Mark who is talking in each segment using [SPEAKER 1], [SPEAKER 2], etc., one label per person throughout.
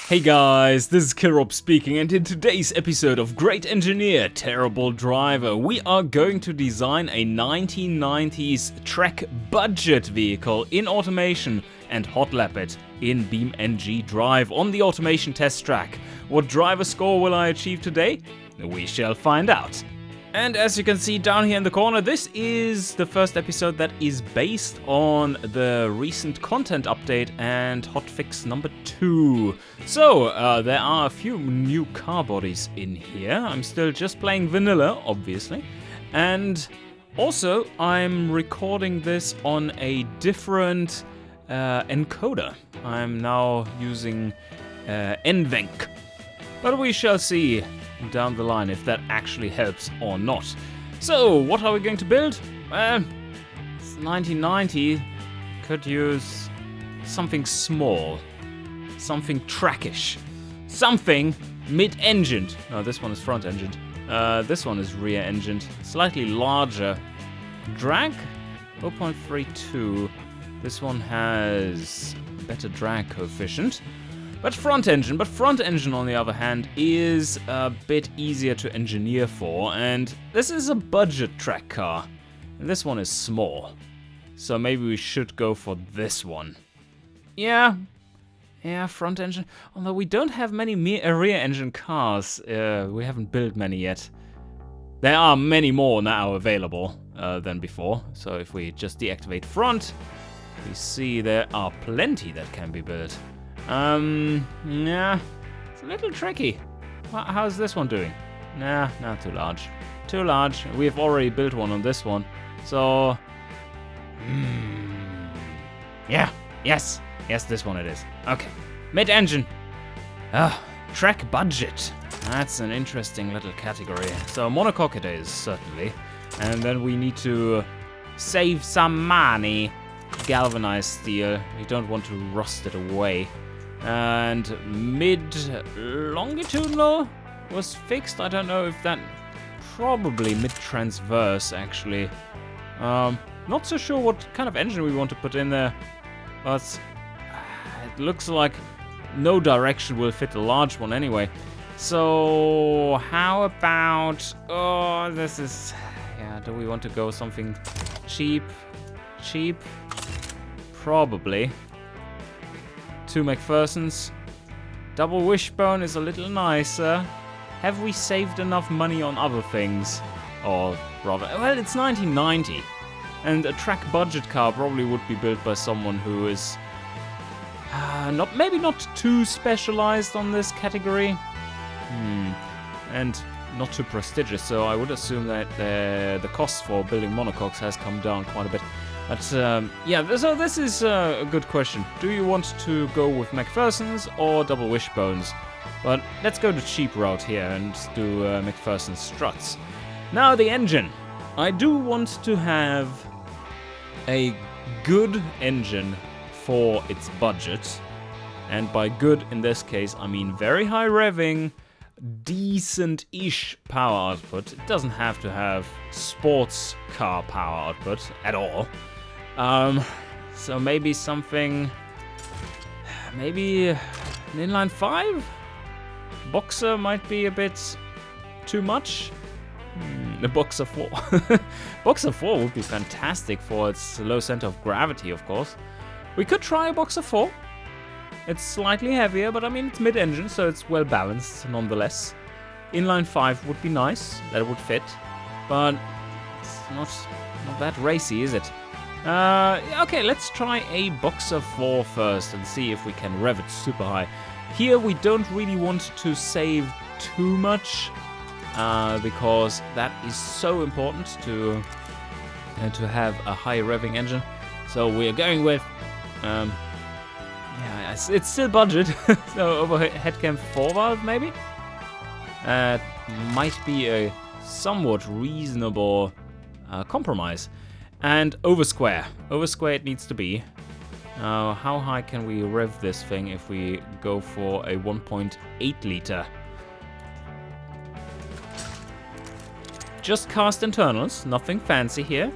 [SPEAKER 1] Hey guys, this is Kirop speaking, and in today's episode of Great Engineer, Terrible Driver, we are going to design a 1990s track budget vehicle in automation and hot lap it in BeamNG.drive on the automation test track. What driver score will I achieve today? We shall find out. And as you can see down here in the corner, this is the first episode that is based on the recent content update and hotfix number 2. So, there are a few new car bodies in here. I'm still just playing vanilla, obviously. And also, I'm recording this on a different encoder. I'm now using NVENC. But we shall see down the line if that actually helps or not. So, what are we going to build? It's 1990. Could use something small, something trackish, something mid-engined. No, this one is front-engined. This one is rear-engined. Slightly larger. Drag 0.32. This one has better drag coefficient. But front engine on the other hand is a bit easier to engineer for, and this is a budget track car, and this one is small, so maybe we should go for this one. Yeah, front engine, although we don't have many rear engine cars, we haven't built many yet. There are many more now available than before, so if we just deactivate front, we see there are plenty that can be built. Yeah, it's a little tricky. How's this one doing? Nah, too large. Too large. We have already built one on this one. So, yeah, yes, this one it is. Okay, mid-engine. Track budget. That's an interesting little category. So monocoque it is, certainly. And then we need to save some money. Galvanized steel. We don't want to rust it away. And mid-longitudinal was fixed. I don't know if that... Probably mid-transverse, actually. Not so sure what kind of engine we want to put in there. But it looks like no direction will fit a large one anyway. So, how about... Oh, this is... Yeah, do we want to go something cheap? Cheap? Probably. 2 McPhersons. Double wishbone is a little nicer. Have we saved enough money on other things? Or rather, well, it's 1990. And a track budget car probably would be built by someone who is maybe not too specialized on this category. And not too prestigious, so I would assume that the cost for building monocoques has come down quite a bit. But yeah, so this is a good question. Do you want to go with McPherson's or double wishbones? But let's go the cheap route here and do McPherson's struts. Now the engine. I do want to have a good engine for its budget. And by good in this case, I mean very high revving, decent-ish power output. It doesn't have to have sports car power output at all. So maybe something, maybe an inline 5? Boxer might be a bit too much. The Boxer 4. Boxer 4 would be fantastic for its low center of gravity, of course. We could try a Boxer 4. It's slightly heavier, but I mean it's mid-engine, so it's well balanced nonetheless. Inline 5 would be nice, that would fit, but it's not that racy, is it? Okay, let's try a Boxer 4 first and see if we can rev it super high. Here we don't really want to save too much, because that is so important to have a high revving engine. So we're going with, yeah, it's still budget, so overhead cam 4 valve maybe? Might be a somewhat reasonable compromise. And oversquare. Oversquare it needs to be. How high can we rev this thing if we go for a 1.8 liter? Just cast internals, nothing fancy here.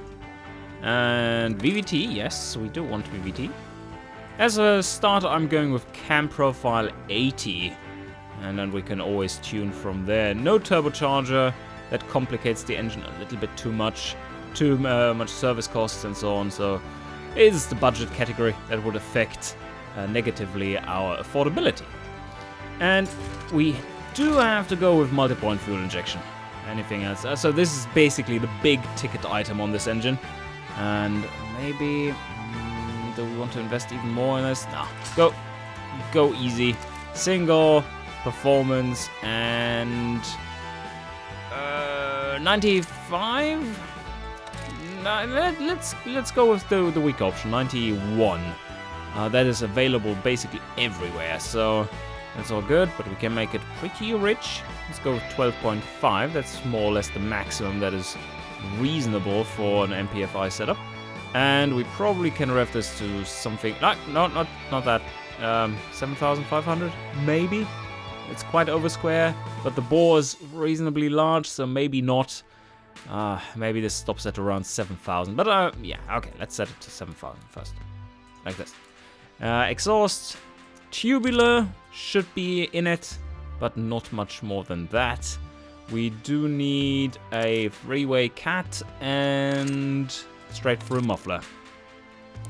[SPEAKER 1] And VVT, yes, we do want VVT. As a starter, I'm going with cam profile 80, and then we can always tune from there. No turbocharger, that complicates the engine a little bit too much service costs and so on, so it is the budget category that would affect negatively our affordability. And we do have to go with multi-point fuel injection. Anything else? So this is basically the big ticket item on this engine, and maybe... do we want to invest even more in this? No. Go easy. Single, performance, and 95? No, let's go with the weak option, 91. That is available basically everywhere, so that's all good, but we can make it pretty rich. Let's go with 12.5. That's more or less the maximum that is reasonable for an MPFI setup. And we probably can rev this to something... not that. 7,500? Maybe? It's quite over square, but the bore is reasonably large, so maybe not. Maybe this stops at around 7,000. But yeah, okay, let's set it to 7,000 first. Like this. Exhaust, tubular should be in it, but not much more than that. We do need a three-way cat and... straight through muffler.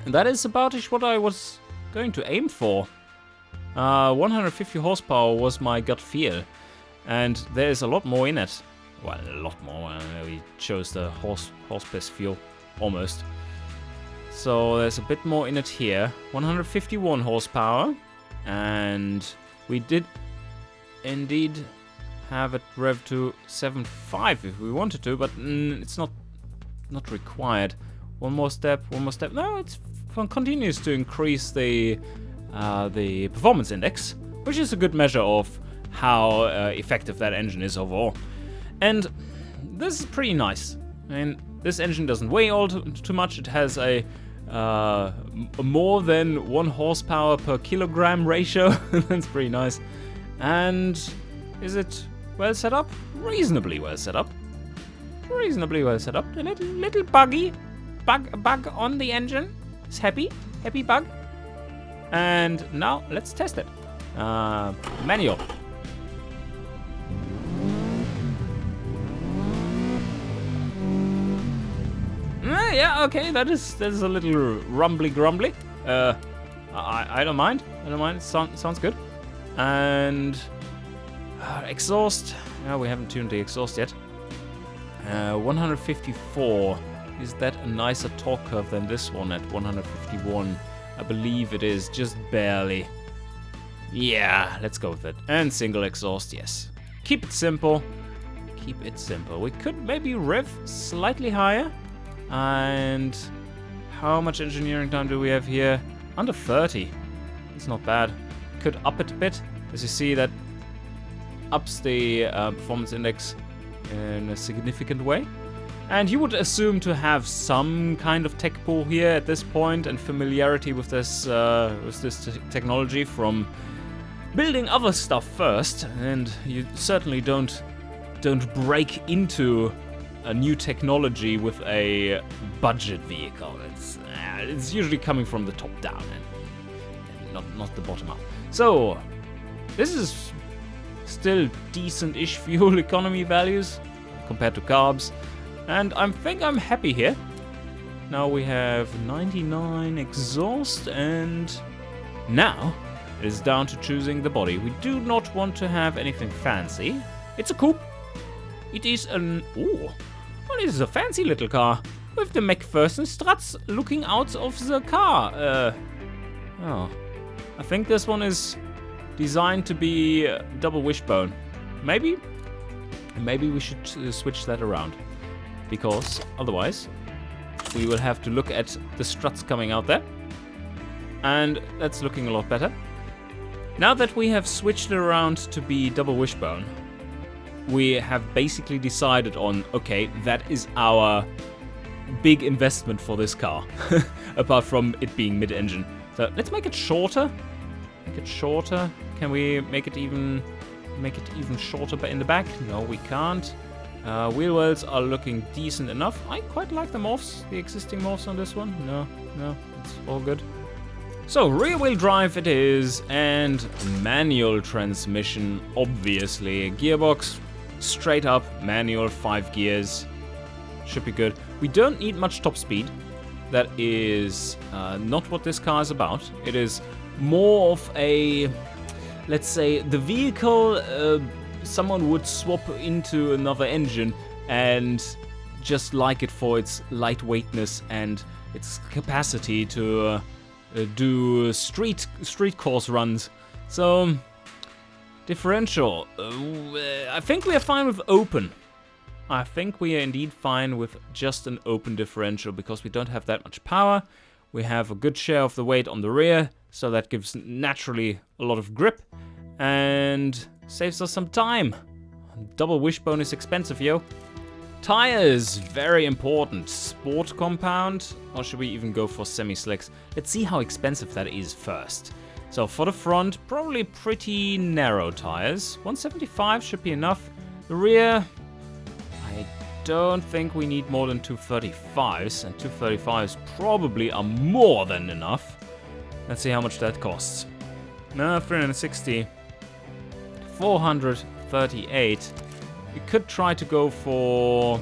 [SPEAKER 1] And that is about what I was going to aim for. 150 horsepower was my gut feel, and there's a lot more in it. Well, a lot more. We chose the horse piss fuel, almost. So there's a bit more in it here. 151 horsepower, and we did indeed have it rev to 7.5 if we wanted to, but it's not required. One more step. No, it continues to increase the performance index, which is a good measure of how effective that engine is overall. And this is pretty nice. I mean, this engine doesn't weigh all too much. It has a more than 1 horsepower per kilogram ratio. That's pretty nice. And is it well set up? Reasonably well set up. A little buggy. Bug on the engine. It's happy bug. And now let's test it. Manual. Yeah, okay, that is a little grumbly. I don't mind. It sounds good. And exhaust. No, we haven't tuned the exhaust yet. 154. Is that a nicer torque curve than this one at 151? I believe it is, just barely. Yeah, let's go with it. And single exhaust, yes. Keep it simple. We could maybe rev slightly higher. And how much engineering time do we have here? Under 30. It's not bad. Could up it a bit. As you see, that ups the performance index in a significant way. And you would assume to have some kind of tech pool here at this point and familiarity with this technology from building other stuff first. And you certainly don't break into a new technology with a budget vehicle. It's usually coming from the top down and not the bottom up. So this is still decent-ish fuel economy values compared to carbs. And I think I'm happy here. Now we have 99 exhaust, and now it is down to choosing the body. We do not want to have anything fancy. It's a coupe. It is an... ooh. Well, it is a fancy little car with the McPherson struts looking out of the car. Oh. I think this one is designed to be double wishbone. Maybe we should switch that around. Because otherwise we will have to look at the struts coming out there. And that's looking a lot better. Now that we have switched it around to be double wishbone, we have basically decided on, okay, that is our big investment for this car. Apart from it being mid-engine. So let's make it shorter. Can we make it even shorter in the back? No, we can't. Wheel wells are looking decent enough. I quite like the existing morphs on this one. No, it's all good. So rear-wheel drive it is, and manual transmission, obviously. Gearbox, straight up, manual, 5 gears. Should be good. We don't need much top speed. That is not what this car is about. It is more of a, let's say, the vehicle someone would swap into another engine and just like it for its lightweightness and its capacity to do street course runs. So, differential. I think we are fine with open. I think we are indeed fine with just an open differential because we don't have that much power. We have a good share of the weight on the rear, so that gives naturally a lot of grip and saves us some time. Double wishbone is expensive, yo. Tires, very important. Sport compound, or should we even go for semi-slicks? Let's see how expensive that is first. So for the front, probably pretty narrow tires. 175 should be enough. The rear, I don't think we need more than 235s, and 235s probably are more than enough. Let's see how much that costs. No, 360. 438. We could try to go for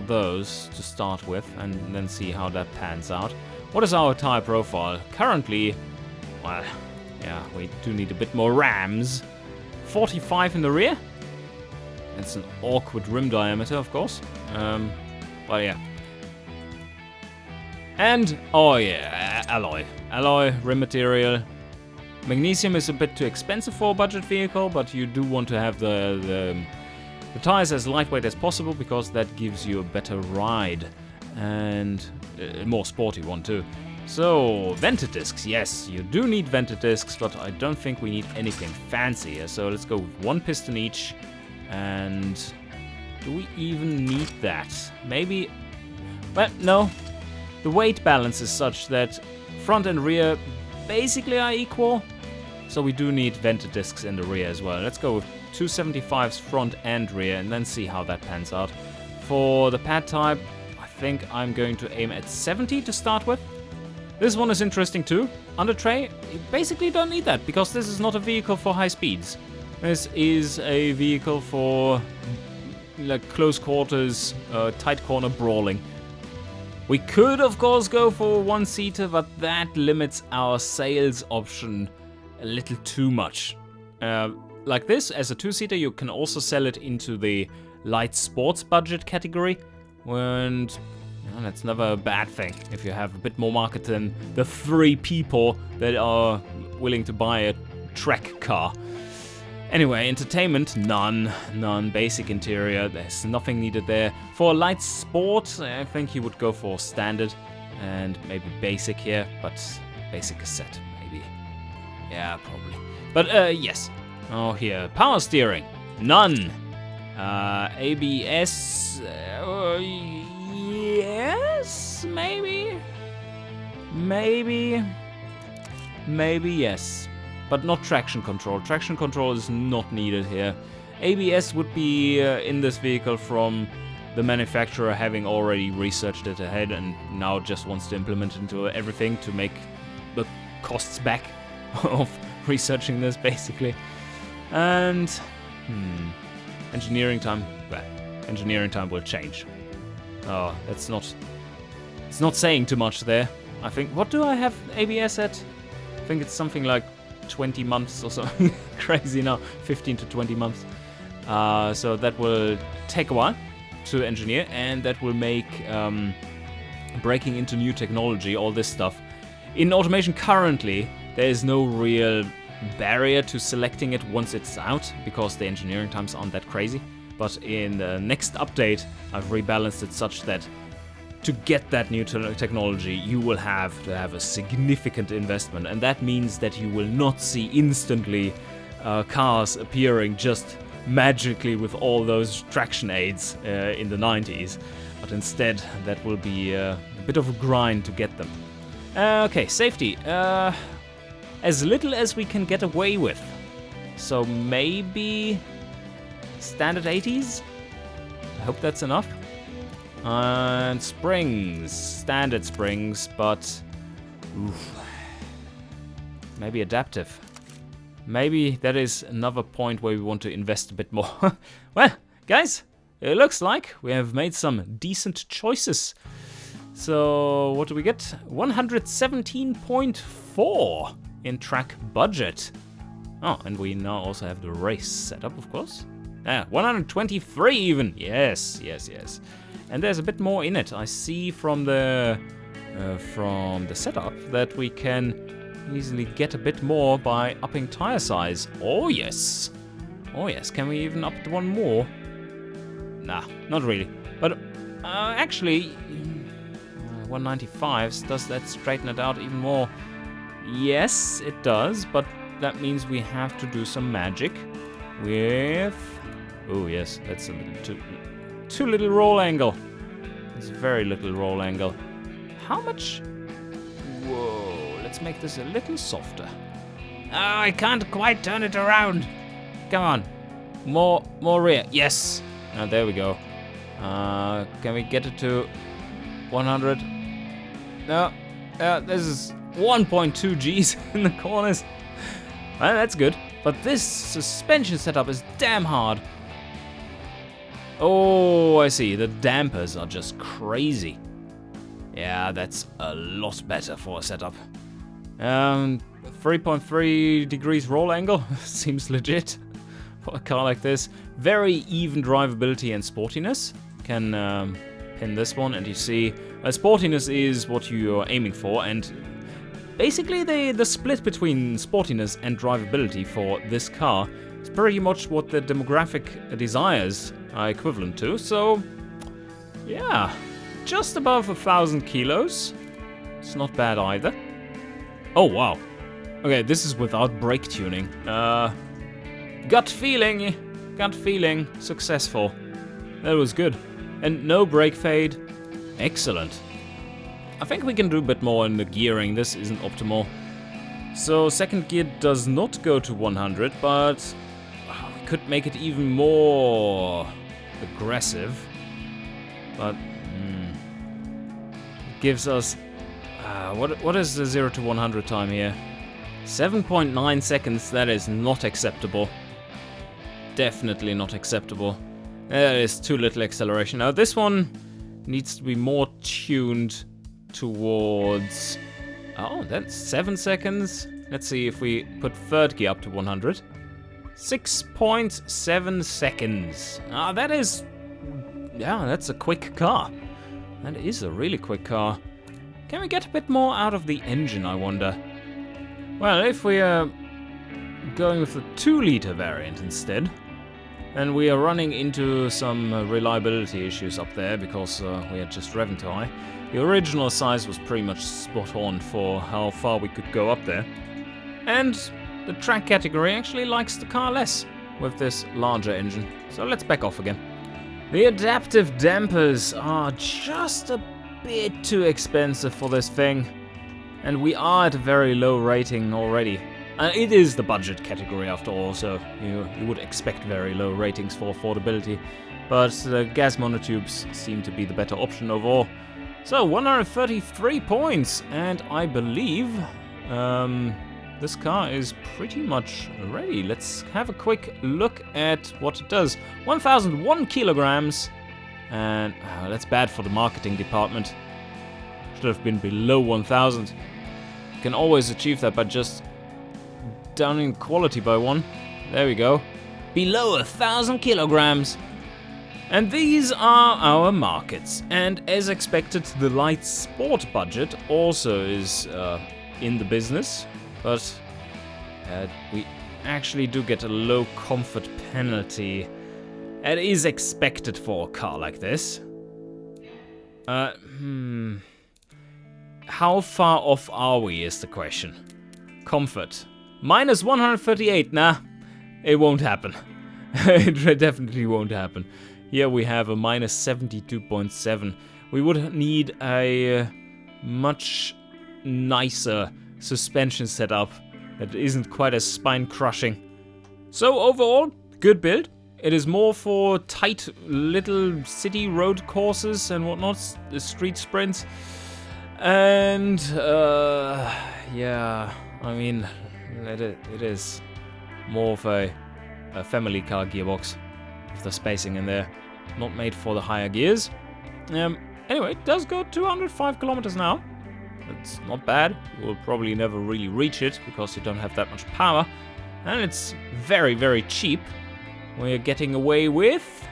[SPEAKER 1] those to start with and then see how that pans out. What is our tire profile? Currently, well, yeah, we do need a bit more rams. 45 in the rear. It's an awkward rim diameter, of course. But yeah. And, oh yeah, alloy. Alloy, rim material. Magnesium is a bit too expensive for a budget vehicle, but you do want to have the tires as lightweight as possible because that gives you a better ride and a more sporty one too. So, vented discs, yes, you do need vented discs, but I don't think we need anything fancy here. So let's go with 1 piston each, and do we even need that? Maybe, well, no. The weight balance is such that front and rear basically are equal. So we do need vented discs in the rear as well. Let's go with 275s front and rear and then see how that pans out. For the pad type, I think I'm going to aim at 70 to start with. This one is interesting too. Under tray, you basically don't need that because this is not a vehicle for high speeds. This is a vehicle for like close quarters, tight corner brawling. We could of course go for a 1-seater, but that limits our sales option a little too much. Like this, as a 2-seater, you can also sell it into the light sports budget category, and that's never a bad thing if you have a bit more market than the 3 people that are willing to buy a track car. Anyway, entertainment, none. Basic interior, there's nothing needed there. For light sport, I think you would go for standard and maybe basic here, but basic cassette, maybe. Yeah, probably. But yes. Oh, here, power steering, none. ABS, yes, maybe yes. But not traction control. Traction control is not needed here. ABS would be in this vehicle from the manufacturer having already researched it ahead and now just wants to implement into everything to make the costs back of researching this, basically. And engineering time. Well, engineering time will change. Oh, it's not saying too much there. I think, what do I have ABS at? I think it's something like 20 months or something crazy now, 15 to 20 months. So that will take a while to engineer, and that will make breaking into new technology, all this stuff. In automation currently, there is no real barrier to selecting it once it's out, because the engineering times aren't that crazy. But in the next update, I've rebalanced it such that to get that new technology, you will have to have a significant investment, and that means that you will not see instantly cars appearing just magically with all those traction aids in the 90s, but instead that will be a bit of a grind to get them. Okay, safety. As little as we can get away with. So maybe standard 80s? I hope that's enough. And springs, standard springs, but Oof. Maybe adaptive. Maybe that is another point where we want to invest a bit more. Well, guys, it looks like we have made some decent choices. So, what do we get? 117.4 in track budget. Oh, and we now also have the race setup, of course. 123 even. Yes. And there's a bit more in it. I see from the setup that we can easily get a bit more by upping tire size. Oh yes. Can we even up it one more? Nah, not really. But actually, 195s, does that straighten it out even more? Yes, it does, but that means we have to do some magic with... Oh yes, that's a little too little roll angle. It's very little roll angle. How much? Whoa, let's make this a little softer. Oh, I can't quite turn it around. Come on, more rear. Yes. Now there we go. Can we get it to 100? No. This is 1.2 Gs in the corners. Well, that's good. But this suspension setup is damn hard. Oh, I see. The dampers are just crazy. Yeah, that's a lot better for a setup. 3.3 degrees roll angle seems legit for a car like this. Very even drivability and sportiness. Can pin this one, and you see sportiness is what you are aiming for, and basically the split between sportiness and drivability for this car is pretty much what the demographic desires are equivalent to. So yeah, just above 1,000 kilos. It's not bad either. Oh wow. Okay, this is without brake tuning. Gut feeling, successful. That was good. And no brake fade. Excellent. I think we can do a bit more in the gearing. This isn't optimal. So second gear does not go to 100, but we could make it even more aggressive. But it gives us what is the 0 to 100 time here? 7.9 seconds. That is not acceptable. Definitely not acceptable. That is too little acceleration. Now this one needs to be more tuned towards... Oh, that's 7 seconds. Let's see if we put third gear up to 100. 6.7 seconds. That is... Yeah, that's a quick car. That is a really quick car. Can we get a bit more out of the engine, I wonder? Well, if we are going with the 2-liter variant instead, then we are running into some reliability issues up there because we had just driven too high. The original size was pretty much spot on for how far we could go up there. And the track category actually likes the car less with this larger engine. So let's back off again. The adaptive dampers are just a bit too expensive for this thing. And we are at a very low rating already. It is the budget category after all, so you would expect very low ratings for affordability. But the gas monotubes seem to be the better option overall. So 133 points, and I believe this car is pretty much ready. Let's have a quick look at what it does. 1,001 kilograms, and that's bad for the marketing department. Should have been below 1,000. You can always achieve that by just downing quality by 1. There we go. Below 1,000 kilograms. And these are our markets. And as expected, the light sport budget also is in the business. But we actually do get a low comfort penalty. It is expected for a car like this. How far off are we is the question. Comfort. Minus 138. Nah, it won't happen. It definitely won't happen. Here we have a minus 72.7. We would need a much nicer suspension setup that isn't quite as spine-crushing. So overall, good build. It is more for tight little city road courses and whatnot, the street sprints. And yeah, I mean, it is more of a family car gearbox with the spacing in there, not made for the higher gears. Anyway, it does go 205 kilometers now. It's not bad. You will probably never really reach it because you don't have that much power, and it's very, very cheap. We're getting away with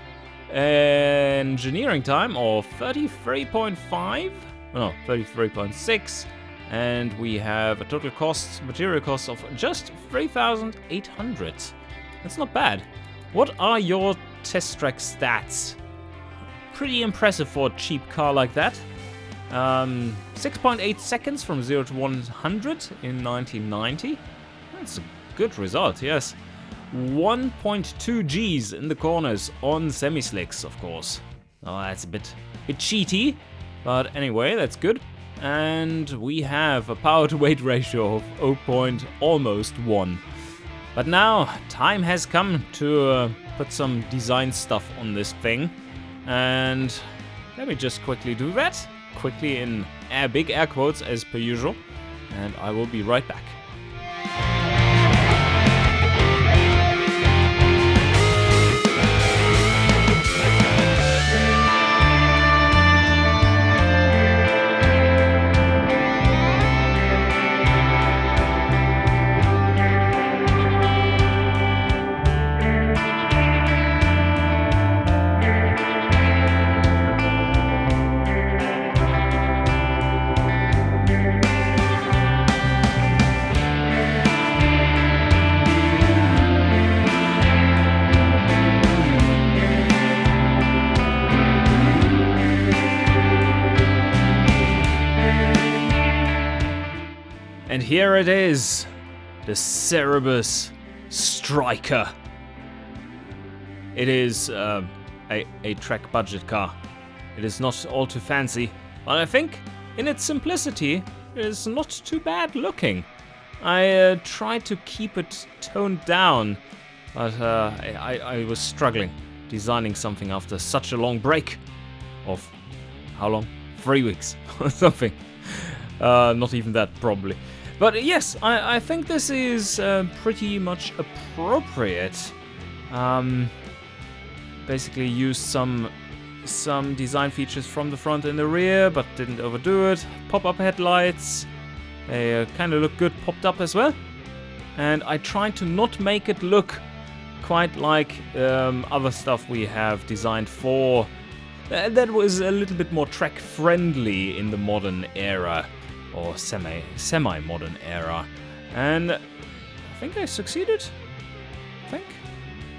[SPEAKER 1] engineering time of 33.5. No, 33.6, and we have a total cost, material cost of just 3,800. That's not bad. What are your test track stats? Pretty impressive for a cheap car like that. 6.8 seconds from 0 to 100 in 1990. That's a good result, yes. 1.2 Gs in the corners on semi-slicks, of course. Oh, that's a bit cheaty. But anyway, that's good. And we have a power to weight ratio of 0.1. But now, time has come to put some design stuff on this thing. And let me just quickly do that. Quickly in big air quotes as per usual. And I will be right back. And here it is, the Cerebus Striker. It is a track budget car. It is not all too fancy, but I think in its simplicity, it is not too bad looking. I tried to keep it toned down, but I was struggling designing something after such a long break of, how long? 3 weeks or something. Not even that, probably. But yes, I think this is pretty much appropriate. Basically used some design features from the front and the rear, but didn't overdo it. Pop-up headlights, they kind of look good popped up as well. And I tried to not make it look quite like other stuff we have designed for. That was a little bit more track friendly in the modern era. Or semi-modern era. And I think I succeeded.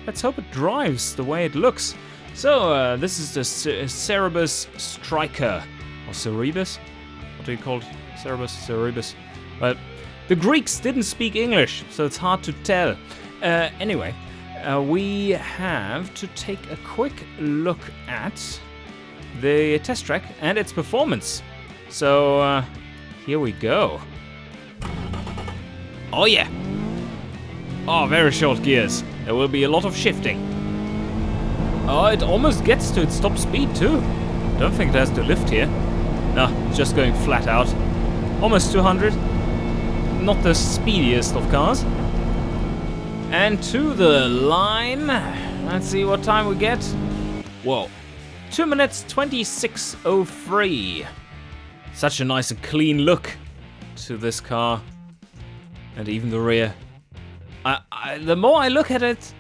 [SPEAKER 1] Let's hope it drives the way it looks. So, this is the Cerebus Striker. Or Cerebus? What do you call it? Cerebus? But the Greeks didn't speak English, so it's hard to tell. Anyway, we have to take a quick look at the test track and its performance. So, here we go. Oh yeah. Oh, very short gears. There will be a lot of shifting. Oh, it almost gets to its top speed too. Don't think it has to lift here. No, it's just going flat out. Almost 200. Not the speediest of cars. And to the line. Let's see what time we get. Whoa. 2 minutes 26:03. Such a nice and clean look to this car, and even the rear. The more I look at it,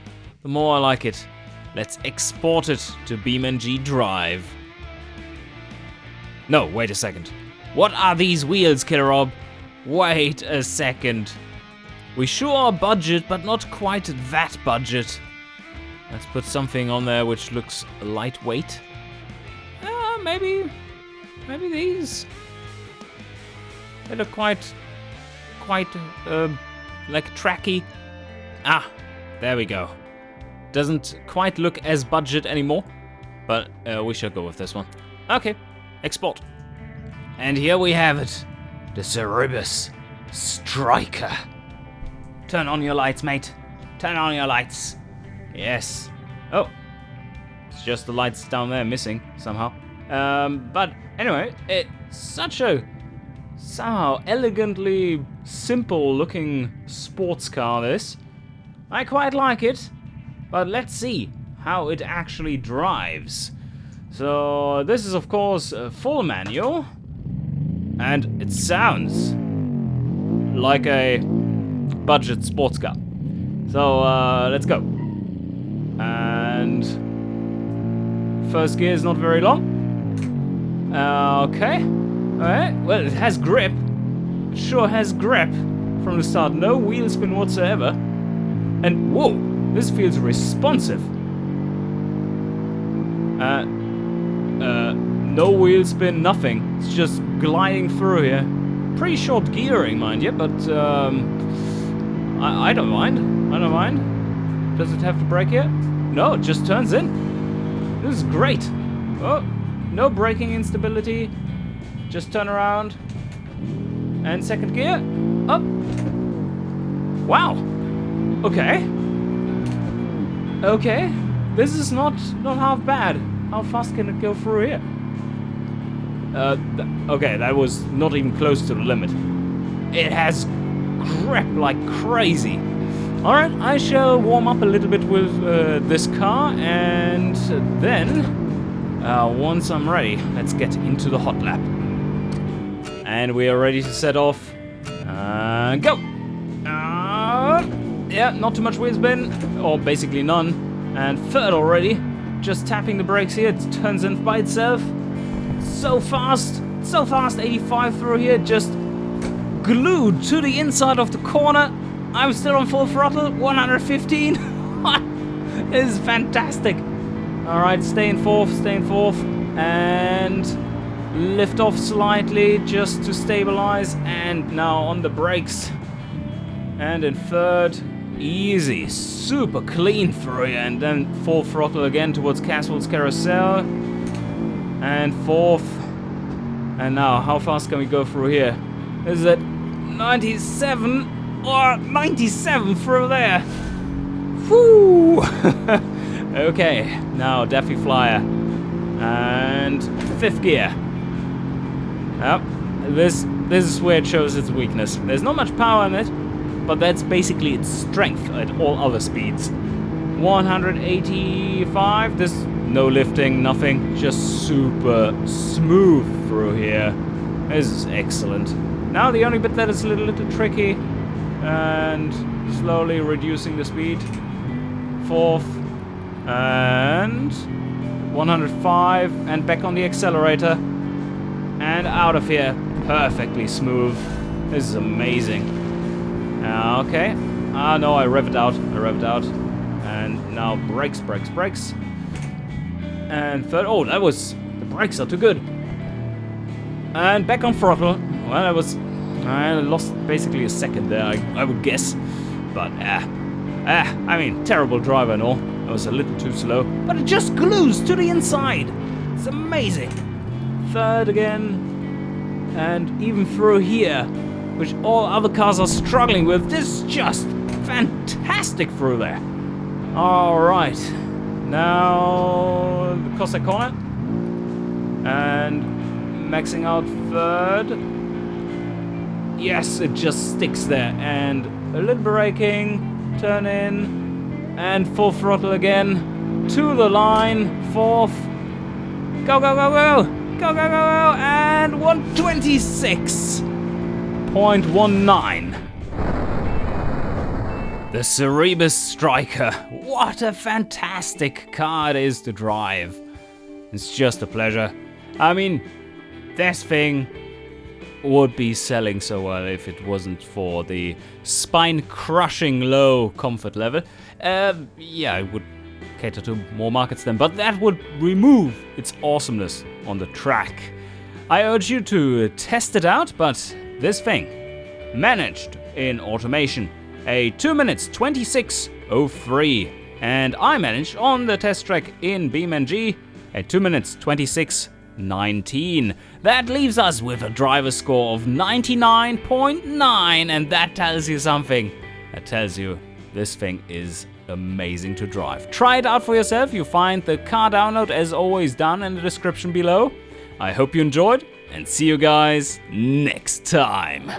[SPEAKER 1] the more I like it. Let's export it to BeamNG.drive. No, wait a second. What are these wheels, Killer Rob? Wait a second. We sure are budget, but not quite that budget. Let's put something on there which looks lightweight. Maybe these. They look quite like tracky. Ah, there we go. Doesn't quite look as budget anymore, but we shall go with this one. Okay, export. And here we have it, the Cerebus Striker. Turn on your lights, mate. Turn on your lights. Yes. Oh, it's just the lights down there missing somehow. But anyway, it's such a Somehow elegantly simple looking sports car this. I quite like it, but let's see how it actually drives. So this is of course a full manual, and it sounds like a budget sports car. So let's go. And first gear is not very long. Okay. Alright, well, it has grip. It sure has grip from the start. No wheel spin whatsoever. And whoa, this feels responsive. No wheel spin, nothing. It's just gliding through here. Pretty short gearing, mind you, but I don't mind. I don't mind. Does it have to brake here? No, it just turns in. This is great. Oh, no braking instability. Just turn around. And second gear. Up. Wow. Okay. Okay. This is not half bad. How fast can it go through here? Okay, that was not even close to the limit. It has grip like crazy. Alright, I shall warm up a little bit with this car, and then, once I'm ready, let's get into the hot lap. And we are ready to set off. Go! Yeah, not too much wheel spin, or basically none. And third already, just tapping the brakes here, it turns in by itself. So fast, 85 through here, just glued to the inside of the corner. I'm still on full throttle, 115. This is fantastic. Alright, stay in fourth, and lift off slightly just to stabilize, and now on the brakes. And in third, easy, super clean through here, and then full throttle again towards Caswell's carousel. And fourth. And now, how fast can we go through here? Is it 97 or 97 through there? Whoo! Okay, now Daffy Flyer. And fifth gear. Yep, this is where it shows its weakness. There's not much power in it, but that's basically its strength at all other speeds. 185, this no lifting, nothing, just super smooth through here. This is excellent. Now the only bit that is a little tricky, and slowly reducing the speed. Fourth, and 105, and back on the accelerator, and out of here, perfectly smooth. This is amazing. Okay. No, I revved out. And now brakes. And third, oh, the brakes are too good. And back on throttle. Well, I lost basically a second there, I would guess. But, I mean, terrible driver and all. I was a little too slow. But it just glues to the inside. It's amazing. Third again. And even through here, which all other cars are struggling with, this is just fantastic through there. Alright. Now the Cossack corner. And maxing out third. Yes, it just sticks there. And a little braking, turn in, and full throttle again. To the line, fourth. Go, and 126.19. The Cerebus Striker. What a fantastic car it is to drive. It's just a pleasure. I mean, this thing would be selling so well if it wasn't for the spine-crushing low comfort level. Yeah, it would cater to more markets then, but that would remove its awesomeness on the track. I urge you to test it out, but this thing managed in automation a 2 minutes 26.03, and I managed on the test track in BeamNG a 2 minutes 26.19. That leaves us with a driver score of 99.9, and that tells you something. That tells you this thing is amazing to drive. Try it out for yourself. You find the car download as always down in the description below. I hope you enjoyed, and see you guys next time.